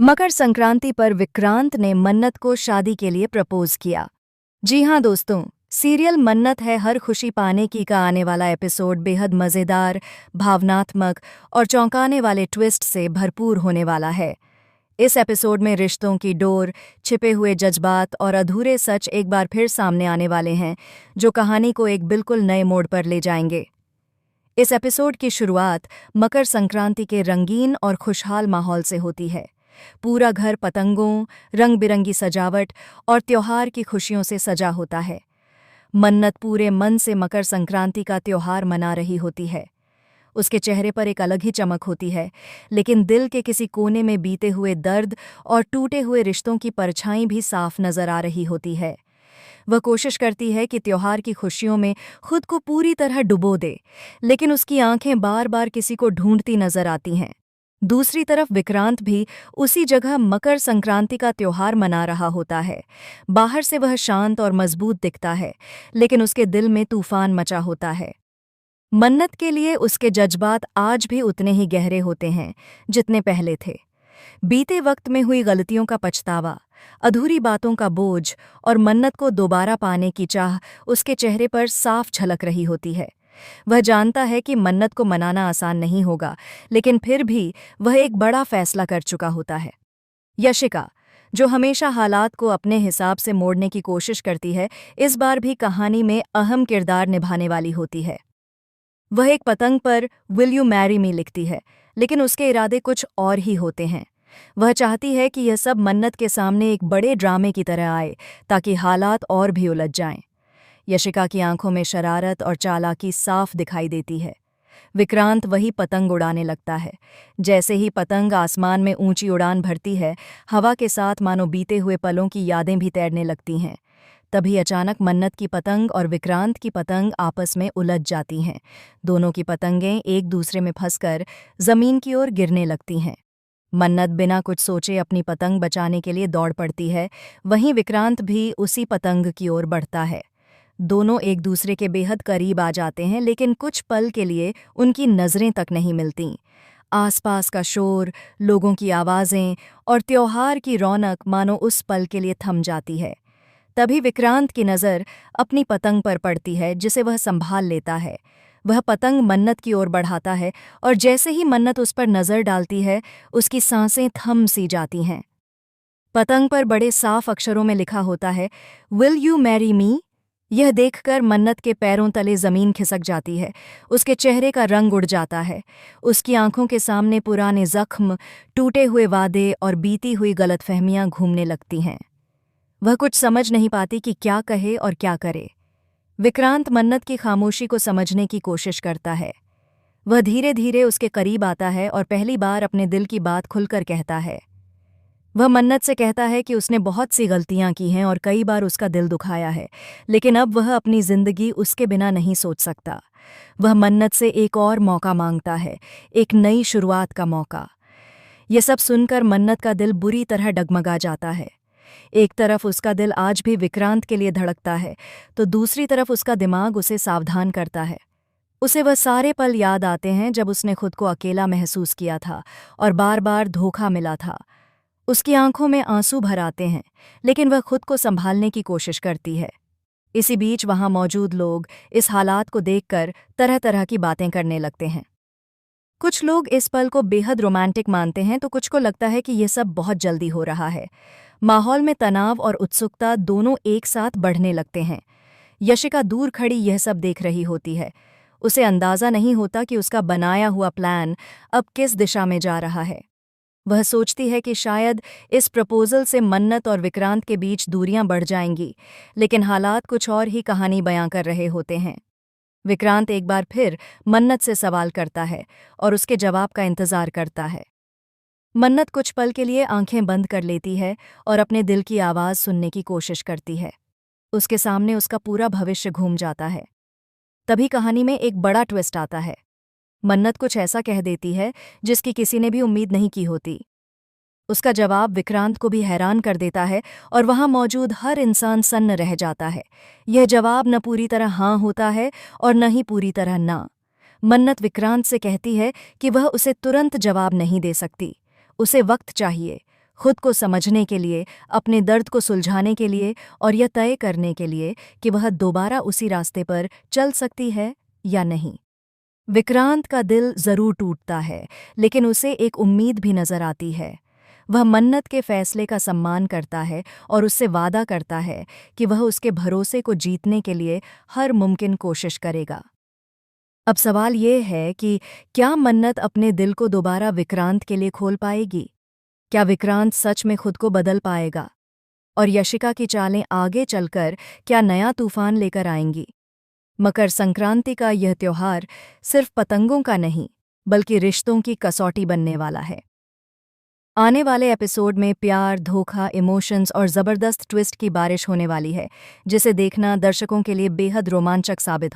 मकर संक्रांति पर विक्रांत ने मन्नत को शादी के लिए प्रपोज किया। जी हाँ दोस्तों, सीरियल मन्नत है हर खुशी पाने की का आने वाला एपिसोड बेहद मज़ेदार, भावनात्मक और चौंकाने वाले ट्विस्ट से भरपूर होने वाला है। इस एपिसोड में रिश्तों की डोर, छिपे हुए जज्बात और अधूरे सच एक बार फिर सामने आने वाले हैं, जो कहानी को एक बिल्कुल नए मोड़ पर ले जाएंगे। इस एपिसोड की शुरुआत मकर संक्रांति के रंगीन और खुशहाल माहौल से होती है। पूरा घर पतंगों, रंग बिरंगी सजावट और त्योहार की खुशियों से सजा होता है। मन्नत पूरे मन से मकर संक्रांति का त्योहार मना रही होती है। उसके चेहरे पर एक अलग ही चमक होती है, लेकिन दिल के किसी कोने में बीते हुए दर्द और टूटे हुए रिश्तों की परछाई भी साफ नजर आ रही होती है। वह कोशिश करती है कि त्योहार की खुशियों में खुद को पूरी तरह डुबो दे, लेकिन उसकी आंखें बार बार किसी को ढूंढती नजर आती हैं। दूसरी तरफ विक्रांत भी उसी जगह मकर संक्रांति का त्योहार मना रहा होता है। बाहर से वह शांत और मजबूत दिखता है, लेकिन उसके दिल में तूफान मचा होता है। मन्नत के लिए उसके जज्बात आज भी उतने ही गहरे होते हैं जितने पहले थे। बीते वक्त में हुई गलतियों का पछतावा, अधूरी बातों का बोझ और मन्नत को दोबारा पाने की चाह उसके चेहरे पर साफ झलक रही होती है। वह जानता है कि मन्नत को मनाना आसान नहीं होगा, लेकिन फिर भी वह एक बड़ा फैसला कर चुका होता है। यशिका, जो हमेशा हालात को अपने हिसाब से मोड़ने की कोशिश करती है, इस बार भी कहानी में अहम किरदार निभाने वाली होती है। वह एक पतंग पर "विल यू मैरी मी" लिखती है, लेकिन उसके इरादे कुछ और ही होते हैं। वह चाहती है कि यह सब मन्नत के सामने एक बड़े ड्रामे की तरह आए, ताकि हालात और भी उलझ जाएं। यशिका की आंखों में शरारत और चालाकी साफ दिखाई देती है। विक्रांत वही पतंग उड़ाने लगता है। जैसे ही पतंग आसमान में ऊंची उड़ान भरती है, हवा के साथ मानो बीते हुए पलों की यादें भी तैरने लगती हैं। तभी अचानक मन्नत की पतंग और विक्रांत की पतंग आपस में उलझ जाती हैं। दोनों की पतंगें एक दूसरे में फंसकर जमीन की ओर गिरने लगती हैं। मन्नत बिना कुछ सोचे अपनी पतंग बचाने के लिए दौड़ पड़ती है, वहीं विक्रांत भी उसी पतंग की ओर बढ़ता है। दोनों एक दूसरे के बेहद करीब आ जाते हैं, लेकिन कुछ पल के लिए उनकी नज़रें तक नहीं मिलतीं। आसपास का शोर, लोगों की आवाज़ें और त्योहार की रौनक मानो उस पल के लिए थम जाती है। तभी विक्रांत की नज़र अपनी पतंग पर पड़ती है, जिसे वह संभाल लेता है। वह पतंग मन्नत की ओर बढ़ाता है, और जैसे ही मन्नत उस पर नज़र डालती है, उसकी सांसें थम सी जाती हैं। पतंग पर बड़े साफ अक्षरों में लिखा होता है, "विल यू मैरी मी?" यह देखकर मन्नत के पैरों तले जमीन खिसक जाती है। उसके चेहरे का रंग उड़ जाता है। उसकी आंखों के सामने पुराने जख्म, टूटे हुए वादे और बीती हुई गलतफहमियां घूमने लगती हैं। वह कुछ समझ नहीं पाती कि क्या कहे और क्या करे। विक्रांत मन्नत की खामोशी को समझने की कोशिश करता है। वह धीरे धीरे उसके करीब आता है और पहली बार अपने दिल की बात खुलकर कहता है। वह मन्नत से कहता है कि उसने बहुत सी गलतियां की हैं और कई बार उसका दिल दुखाया है, लेकिन अब वह अपनी जिंदगी उसके बिना नहीं सोच सकता। वह मन्नत से एक और मौका मांगता है, एक नई शुरुआत का मौका। ये सब सुनकर मन्नत का दिल बुरी तरह डगमगा जाता है। एक तरफ उसका दिल आज भी विक्रांत के लिए धड़कता है, तो दूसरी तरफ उसका दिमाग उसे सावधान करता है। उसे वह सारे पल याद आते हैं जब उसने खुद को अकेला महसूस किया था और बार बार धोखा मिला था। उसकी आंखों में आंसू भर आते हैं, लेकिन वह खुद को संभालने की कोशिश करती है। इसी बीच वहां मौजूद लोग इस हालात को देखकर तरह तरह की बातें करने लगते हैं। कुछ लोग इस पल को बेहद रोमांटिक मानते हैं, तो कुछ को लगता है कि यह सब बहुत जल्दी हो रहा है। माहौल में तनाव और उत्सुकता दोनों एक साथ बढ़ने लगते हैं। यशिका दूर खड़ी यह सब देख रही होती है। उसे अंदाजा नहीं होता कि उसका बनाया हुआ प्लान अब किस दिशा में जा रहा है। वह सोचती है कि शायद इस प्रपोजल से मन्नत और विक्रांत के बीच दूरियां बढ़ जाएंगी, लेकिन हालात कुछ और ही कहानी बयां कर रहे होते हैं। विक्रांत एक बार फिर मन्नत से सवाल करता है और उसके जवाब का इंतजार करता है। मन्नत कुछ पल के लिए आंखें बंद कर लेती है और अपने दिल की आवाज़ सुनने की कोशिश करती है। उसके सामने उसका पूरा भविष्य घूम जाता है। तभी कहानी में एक बड़ा ट्विस्ट आता है। मन्नत कुछ ऐसा कह देती है जिसकी किसी ने भी उम्मीद नहीं की होती। उसका जवाब विक्रांत को भी हैरान कर देता है और वहां मौजूद हर इंसान सन्न रह जाता है। यह जवाब न पूरी तरह हाँ होता है और न ही पूरी तरह ना। मन्नत विक्रांत से कहती है कि वह उसे तुरंत जवाब नहीं दे सकती। उसे वक्त चाहिए, खुद को समझने के लिए, अपने दर्द को सुलझाने के लिए और यह तय करने के लिए कि वह दोबारा उसी रास्ते पर चल सकती है या नहीं। विक्रांत का दिल जरूर टूटता है, लेकिन उसे एक उम्मीद भी नजर आती है। वह मन्नत के फैसले का सम्मान करता है और उससे वादा करता है कि वह उसके भरोसे को जीतने के लिए हर मुमकिन कोशिश करेगा। अब सवाल ये है कि क्या मन्नत अपने दिल को दोबारा विक्रांत के लिए खोल पाएगी? क्या विक्रांत सच में खुद को बदल पाएगा? और यशिका की चालें आगे चलकर क्या नया तूफान लेकर आएंगी? मकर संक्रांति का यह त्योहार सिर्फ पतंगों का नहीं, बल्कि रिश्तों की कसौटी बनने वाला है। आने वाले एपिसोड में प्यार, धोखा, इमोशंस और ज़बरदस्त ट्विस्ट की बारिश होने वाली है, जिसे देखना दर्शकों के लिए बेहद रोमांचक साबित